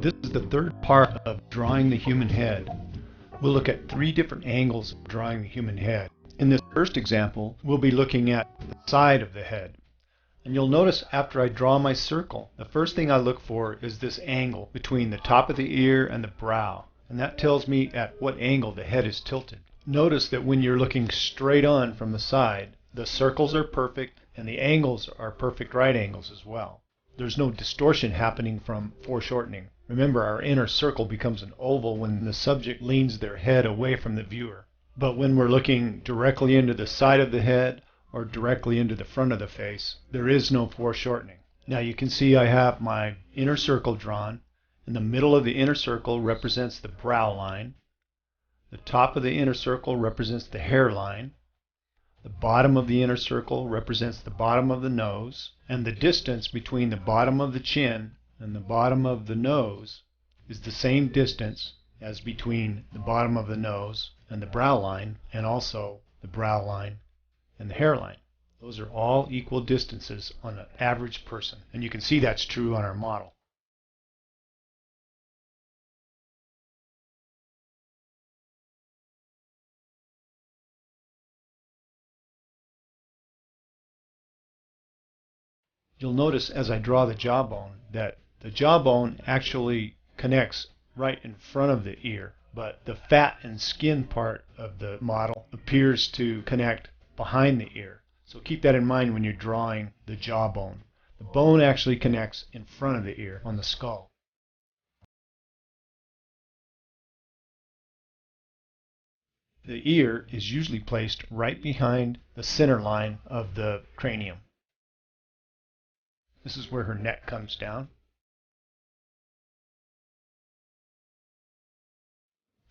This is the third part of drawing the human head. We'll look at 3 different angles of drawing the human head. In this first example, we'll be looking at the side of the head. And you'll notice after I draw my circle, the first thing I look for is this angle between the top of the ear and the brow. And that tells me at what angle the head is tilted. Notice that when you're looking straight on from the side, the circles are perfect and the angles are perfect right angles as well. There's no distortion happening from foreshortening. Remember, our inner circle becomes an oval when the subject leans their head away from the viewer. But when we're looking directly into the side of the head or directly into the front of the face, there is no foreshortening. Now you can see I have my inner circle drawn, and the middle of the inner circle represents the brow line. The top of the inner circle represents the hairline. The bottom of the inner circle represents the bottom of the nose, and the distance between the bottom of the chin and the bottom of the nose is the same distance as between the bottom of the nose and the brow line, and also the brow line and the hairline. Those are all equal distances on an average person, and you can see that's true on our model. You'll notice as I draw the jawbone that the jawbone actually connects right in front of the ear, but the fat and skin part of the model appears to connect behind the ear. So keep that in mind when you're drawing the jawbone. The bone actually connects in front of the ear on the skull. The ear is usually placed right behind the center line of the cranium. This is where her neck comes down.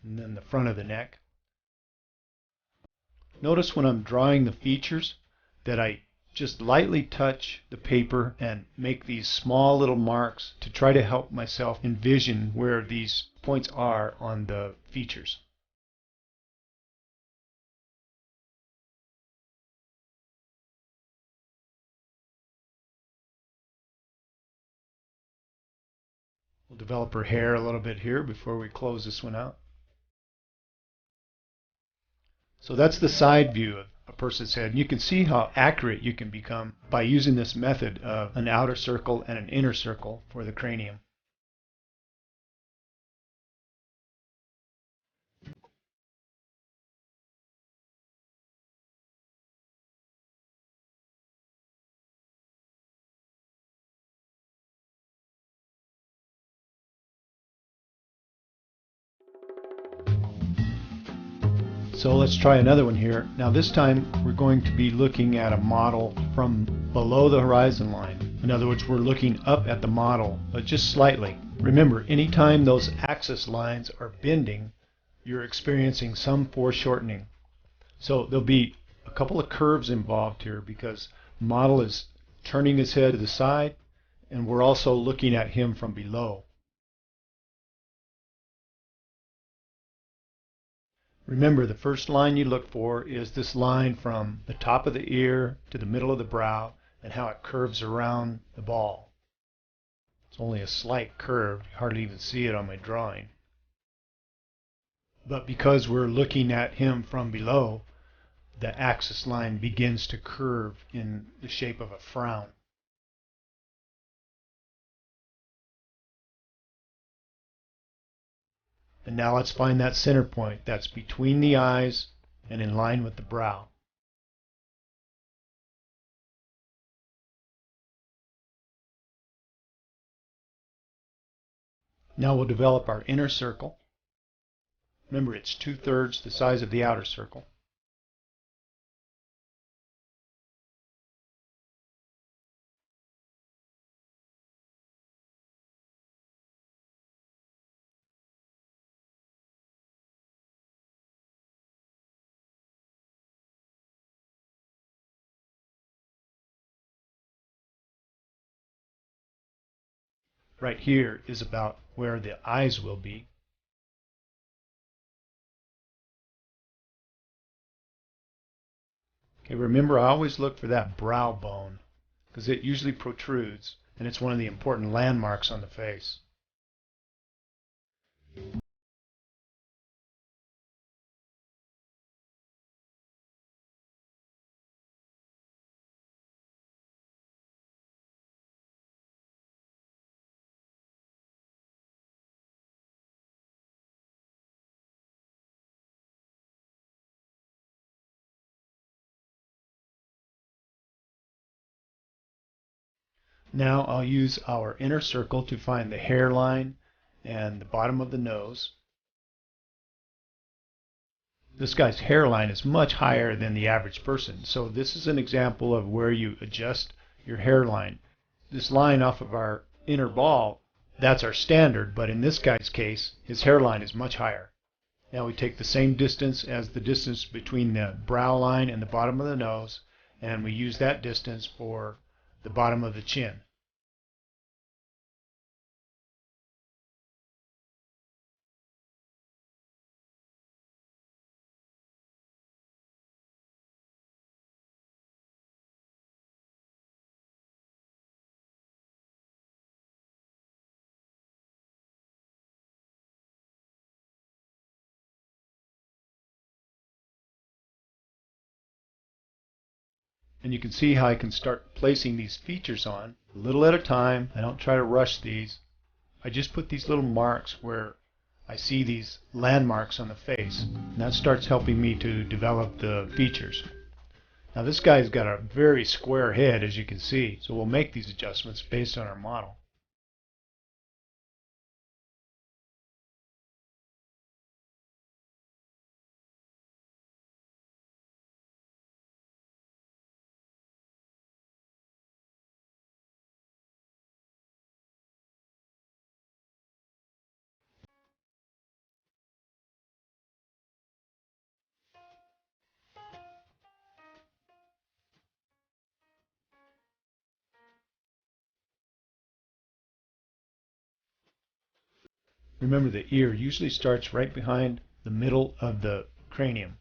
And then the front of the neck. Notice when I'm drawing the features that I just lightly touch the paper and make these small little marks to try to help myself envision where these points are on the features. We'll develop her hair a little bit here before we close this one out. So that's the side view of a person's head. And you can see how accurate you can become by using this method of an outer circle and an inner circle for the cranium. So let's try another one here. Now this time we're going to be looking at a model from below the horizon line. In other words, we're looking up at the model, but just slightly. Remember, anytime those axis lines are bending, you're experiencing some foreshortening. So there'll be a couple of curves involved here because the model is turning his head to the side, and we're also looking at him from below. Remember, the first line you look for is this line from the top of the ear to the middle of the brow and how it curves around the ball. It's only a slight curve, you hardly even see it on my drawing. But because we're looking at him from below, the axis line begins to curve in the shape of a frown. And now let's find that center point that's between the eyes and in line with the brow. Now we'll develop our inner circle. Remember, it's 2/3 the size of the outer circle. Right here is about where the eyes will be. Okay, remember I always look for that brow bone because it usually protrudes and it's one of the important landmarks on the face. Now I'll use our inner circle to find the hairline and the bottom of the nose. This guy's hairline is much higher than the average person, so this is an example of where you adjust your hairline. This line off of our inner ball, that's our standard, but in this guy's case, his hairline is much higher. Now we take the same distance as the distance between the brow line and the bottom of the nose, and we use that distance for the bottom of the chin. And you can see how I can start placing these features on a little at a time. I don't try to rush these. I just put these little marks where I see these landmarks on the face, and that starts helping me to develop the features. Now this guy's got a very square head, as you can see, so we'll make these adjustments based on our model. Remember, the ear usually starts right behind the middle of the cranium.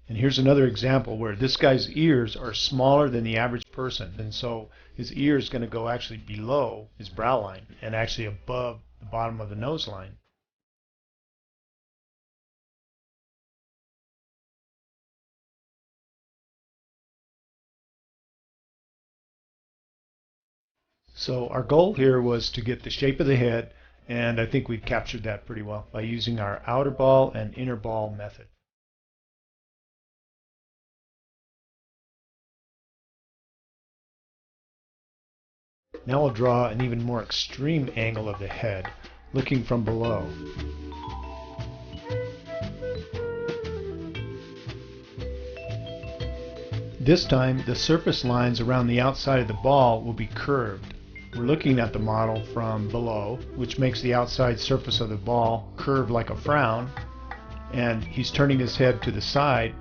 And here's another example where this guy's ears are smaller than the average person, and so his ear is going to go actually below his brow line and actually above the bottom of the nose line. So our goal here was to get the shape of the head, and I think we've captured that pretty well by using our outer ball and inner ball method. Now we'll draw an even more extreme angle of the head, looking from below. This time, the surface lines around the outside of the ball will be curved. We're looking at the model from below, which makes the outside surface of the ball curve like a frown, and he's turning his head to the side,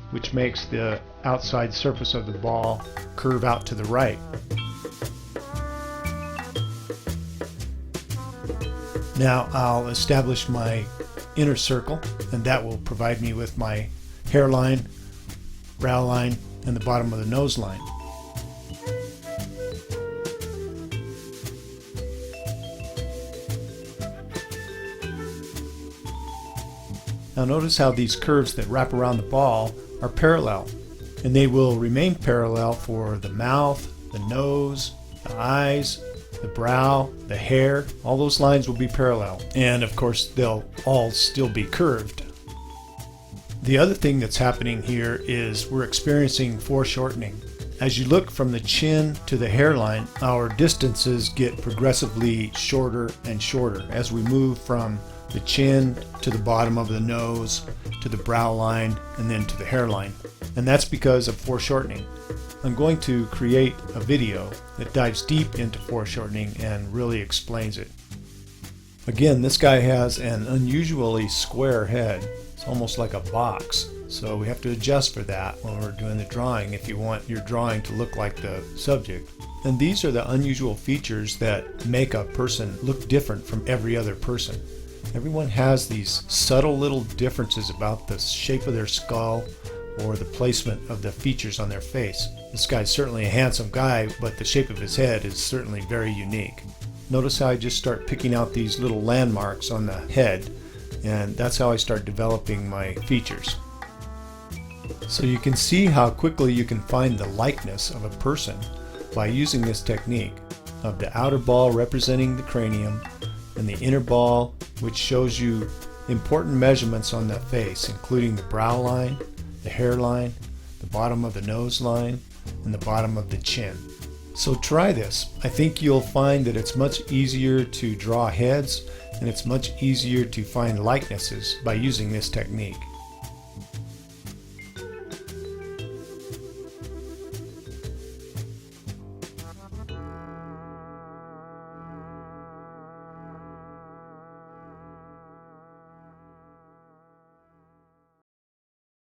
which makes the outside surface of the ball curve out to the right. Now I'll establish my inner circle, and that will provide me with my hairline, brow line, and the bottom of the nose line. Now notice how these curves that wrap around the ball are parallel, and they will remain parallel for the mouth, the nose, the eyes, the brow, the hair. All those lines will be parallel, and of course they'll all still be curved. The other thing that's happening here is we're experiencing foreshortening. As you look from the chin to the hairline, our distances get progressively shorter and shorter as we move from the chin to the bottom of the nose, to the brow line, and then to the hairline. And that's because of foreshortening. I'm going to create a video that dives deep into foreshortening and really explains it. Again, this guy has an unusually square head. It's almost like a box. So we have to adjust for that when we're doing the drawing if you want your drawing to look like the subject. And these are the unusual features that make a person look different from every other person. Everyone has these subtle little differences about the shape of their skull or the placement of the features on their face. This guy's certainly a handsome guy, but the shape of his head is certainly very unique. Notice how I just start picking out these little landmarks on the head. and that's how I start developing my features. So you can see how quickly you can find the likeness of a person by using this technique of the outer ball representing the cranium and the inner ball, which shows you important measurements on that face, including the brow line, the hairline, the bottom of the nose line, and the bottom of the chin. So try this. I think you'll find that it's much easier to draw heads, and it's much easier to find likenesses by using this technique.